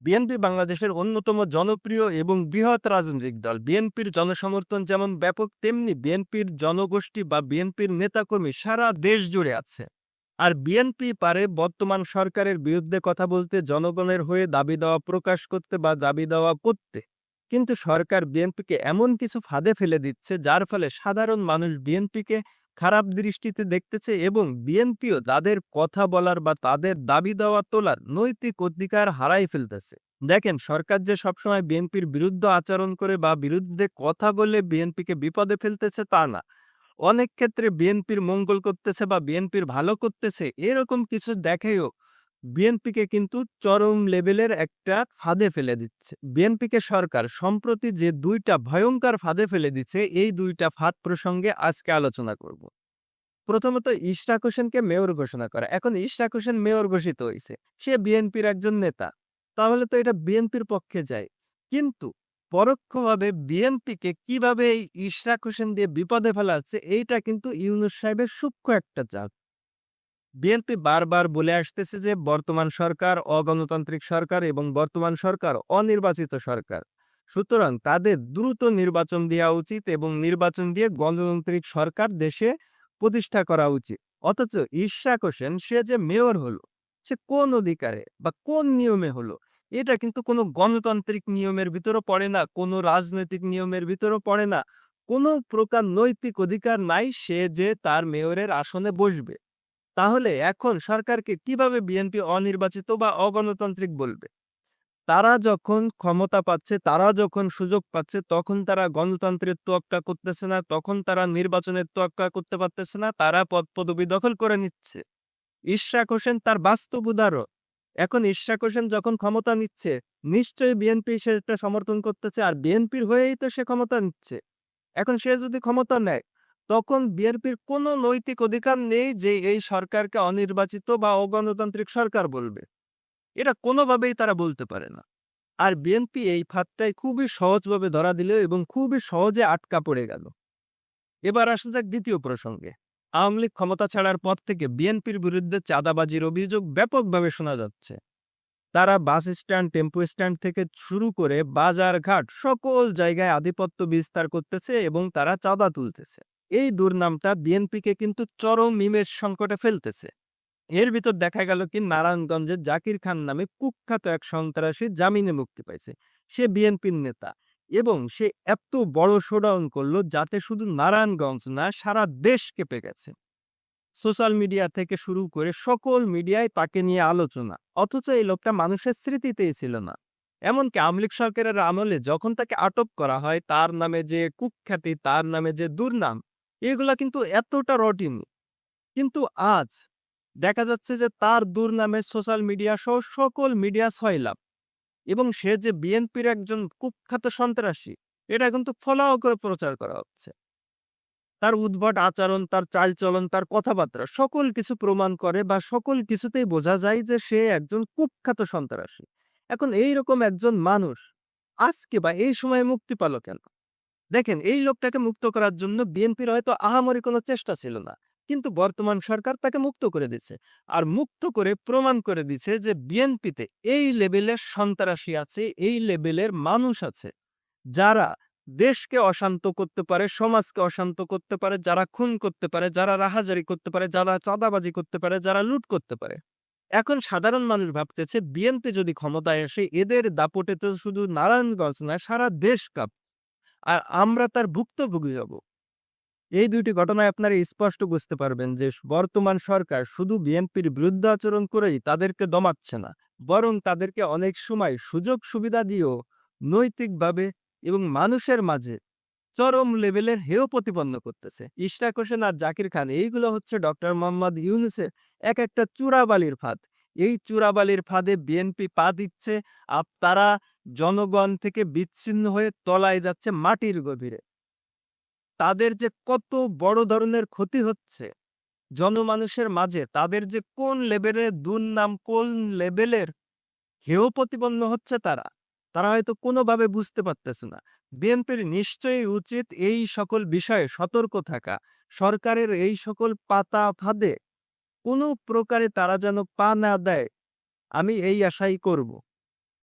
BNP বাংলাদেশের অন্যতম জনপ্রিয় এবং বৃহৎ রাজনৈতিক দল। বিএনপির জনসমর্থন যেমন ব্যাপক, তেমনি বিএনপির জনগোষ্ঠী বা বিএনপির নেতাকর্মী সারা দেশ জুড়ে আছে। আর বিএনপি পারে বর্তমান সরকারের বিরুদ্ধে কথা বলতে, জনগণের হয়ে দাবি দেওয়া প্রকাশ করতে বা দাবি দেওয়া করতে। কিন্তু সরকার বিএনপিকে এমন কিছু ফাঁদে ফেলে দিচ্ছে, যার ফলে সাধারণ মানুষ বিএনপিকে খারাপ দৃষ্টিতে দেখতেছে এবং বিএনপিও তাদের কথা বলার বা তাদের দাবি দেওয়া তোলার নৈতিক অধিকার হারাই ফেলতেছে। দেখেন, সরকার যে সবসময় বিএনপির বিরুদ্ধে আচরণ করে বা বিরুদ্ধে কথা বলে বিএনপিকে বিপদে ফেলতেছে তা না। অনেক ক্ষেত্রে বিএনপির মঙ্গল করতেছে বা বিএনপির ভালো করতেছে, এরকম কিছু দেখেও বিএনপিকে কিন্তু চরম লেভেলের একটা ফাঁদে ফেলে দিচ্ছে। বিএনপিকে সরকার সম্প্রতি যে দুইটা ভয়ঙ্কর ফাঁদে ফেলে দিচ্ছে, এই দুইটা ফাঁদ প্রসঙ্গে আজকে আলোচনা করব। প্রথমত, ইশরাক হোসেনকে মেয়র ঘোষণা করা। এখন ইশরাক হোসেন মেয়র ঘোষিত হইছে। সে বিএনপির একজন নেতা। তাহলে তো এটা বিএনপির পক্ষে যায়। কিন্তু পরোক্ষভাবে বিএনপিকে কিভাবে এই ইশরাক হোসেন দিয়ে বিপদে ফেলা হচ্ছে, এইটা কিন্তু ইউনূস সাহেবের সূক্ষ্ম একটা চাল। বিএনপি বারবার বলে আসতেছে যে বর্তমান সরকার অগণতান্ত্রিক সরকার এবং বর্তমান সরকার অনির্বাচিত সরকার। সুতরাং তাদের দ্রুত নির্বাচন দেওয়া উচিত এবং নির্বাচন দিয়ে গণতান্ত্রিক সরকার দেশে প্রতিষ্ঠা করা উচিত। অথচ ইশরাক হোসেন সে যে মেয়র হলো, সে কোন অধিকারে বা কোন নিয়মে হলো? এটা কিন্তু কোনো গণতান্ত্রিক নিয়মের ভিতরও পড়ে না, কোনো রাজনৈতিক নিয়মের ভিতরও পড়ে না। কোনো প্রকার নৈতিক অধিকার নাই সে যে তার মেয়রের আসনে বসবে। তাহলে এখন সরকারকে কিভাবে বিএনপি অনির্বাচিত বা অগণতান্ত্রিক বলবে? তারা যখন ক্ষমতা পাচ্ছে, তারা যখন সুযোগ পাচ্ছে, তখন তারা গণতন্ত্রের তোয়াক্কা করতেছে না, তখন তারা নির্বাচনের তোয়াক্কা করতে পারতেছে না, তারা পদপদবি দখল করে নিচ্ছে। ইশরাক হোসেন তার বাস্তব উদাহরণ। এখন ইশরাক হোসেন যখন ক্ষমতা নিচ্ছে, নিশ্চয়ই বিএনপি সেটা সমর্থন করতেছে, আর বিএনপির হয়েই তো সে ক্ষমতা নিচ্ছে। এখন সে যদি ক্ষমতা নেয়, তখন বিএনপির কোনো নৈতিক অধিকার নেই যে এই সরকারকে অনির্বাচিত বা অগণতান্ত্রিক সরকার বলবে। এটা কোনোভাবেই তারা বলতে পারে না। আর বিএনপি এই ফাঁদটায় খুবই সহজভাবে ধরা দিল এবং খুবই সহজে আটকা পড়ে গেল। এবার আসা যাক দ্বিতীয় প্রসঙ্গে। আওয়ামী লীগ ক্ষমতা ছাড়ার পর থেকে বিএনপির বিরুদ্ধে চাঁদাবাজির অভিযোগ ব্যাপকভাবে শোনা যাচ্ছে। তারা বাস স্ট্যান্ড, টেম্পো স্ট্যান্ড থেকে শুরু করে বাজার-ঘাট সকল জায়গায় আধিপত্য বিস্তার করতেছে এবং তারা চাঁদা তুলতেছে। এই দুর্নামটা বিএনপিকে কিন্তু চরম ইমেজ সংকটে ফেলতেছে। এর ভিতর দেখা গেল কি, নারায়ণগঞ্জের জাকির খান নামে কুখ্যাত এক সন্ত্রাসী জামিনে মুক্তি পাইছে। সে বিএনপির নেতা এবং সে এত বড় শোডাউন করলো যাতে শুধু নারায়ণগঞ্জ না, সারা দেশ কেঁপে গেছে। সোশ্যাল মিডিয়া থেকে শুরু করে সকল মিডিয়ায় তাকে নিয়ে আলোচনা। অথচ এই লোকটা মানুষের স্মৃতিতেই ছিল না। এমনকি আওয়ামী লীগ সরকারের আমলে যখন তাকে আটক করা হয়, তার নামে যে কুখ্যাতি, তার নামে যে দুর্নাম, এগুলা কিন্তু এতটা রটিনি। কিন্তু আজ দেখা যাচ্ছে যে তার দুর্নামে সোশ্যাল মিডিয়া সহ সকল মিডিয়া সয়লাব এবং সে যে বিএনপির একজন কুখ্যাত সন্ত্রাসী, এটা কিন্তু ফলাও করে প্রচার করা হচ্ছে। তার উদ্ভট আচরণ, তার চালচলন, তার কথাবার্তা সকল কিছু প্রমাণ করে বা সকল কিছুতেই বোঝা যায় যে সে একজন কুখ্যাত সন্ত্রাসী। এখন এইরকম একজন মানুষ আজকে বা এই সময়ে মুক্তি পেল কেন? দেখেন, এই লোকটাকে মুক্ত করার জন্য বিএনপির হয়তো আহামরি কোনো চেষ্টা ছিল না। কিন্তু বর্তমান সরকার তাকে মুক্ত করে দিচ্ছে। আর মুক্ত করে প্রমাণ করে দিচ্ছে যে বিএনপিতে এই লেভেলের সন্ত্রাসী আছে, এই লেভেলের মানুষ আছে, যারা দেশকে অশান্ত করতে পারে, সমাজকে অশান্ত করতে পারে, যারা খুন করতে পারে, যারা রাহাজারি করতে পারে, যারা চাঁদাবাজি করতে পারে, যারা লুট করতে পারে। এখন সাধারণ মানুষ ভাবতেছে বিএনপি যদি ক্ষমতায় আসে, এদের দাপটে তো শুধু নারায়ণগঞ্জ না, সারা দেশ কাঁপবে। আর আমরা তার ভুক্তভোগী হব। এই ২ টি ঘটনায় আপনারা স্পষ্ট বুঝতে পারবেন যে বর্তমান সরকার শুধু বিএনপির বিরুদ্ধে আচরণ করেই তাদেরকে দমাচ্ছে না। বরং তাদেরকে অনেক সময় সুযোগ সুবিধা দিয়েও নৈতিকভাবে এবং মানুষের মাঝে চরম লেভেলের হেয় প্রতিপন্ন করতেছে। ইশরাক হোসেন আর জাকির খান, এইগুলো হচ্ছে ডক্টর মোহাম্মদ ইউনূসের একটা চূড়াবালির ফাঁদ। এই চূড়াবালির ফাঁদে বিএনপি পা দিচ্ছে। তারা জনগণ থেকে বিচ্ছিন্ন হয়ে তলায় যাচ্ছে মাটির গভীরে। তাদের যে কত বড় ধরনের ক্ষতি হচ্ছে জনমানুষের মাঝে, তাদের যে কোন লেভেলের দুর্নাম, কোন লেভেলের হেয় প্রতিপন্ন হচ্ছে তারা, তারা হয়তো কোনোভাবে বুঝতে পারতেছে না। বিএনপির নিশ্চয়ই উচিত এই সকল বিষয়ে সতর্ক থাকা। সরকারের এই সকল পাতা ফাঁদে কোনো প্রকারে তারা যেন পা না দেয়, আমি এই আশাই করব।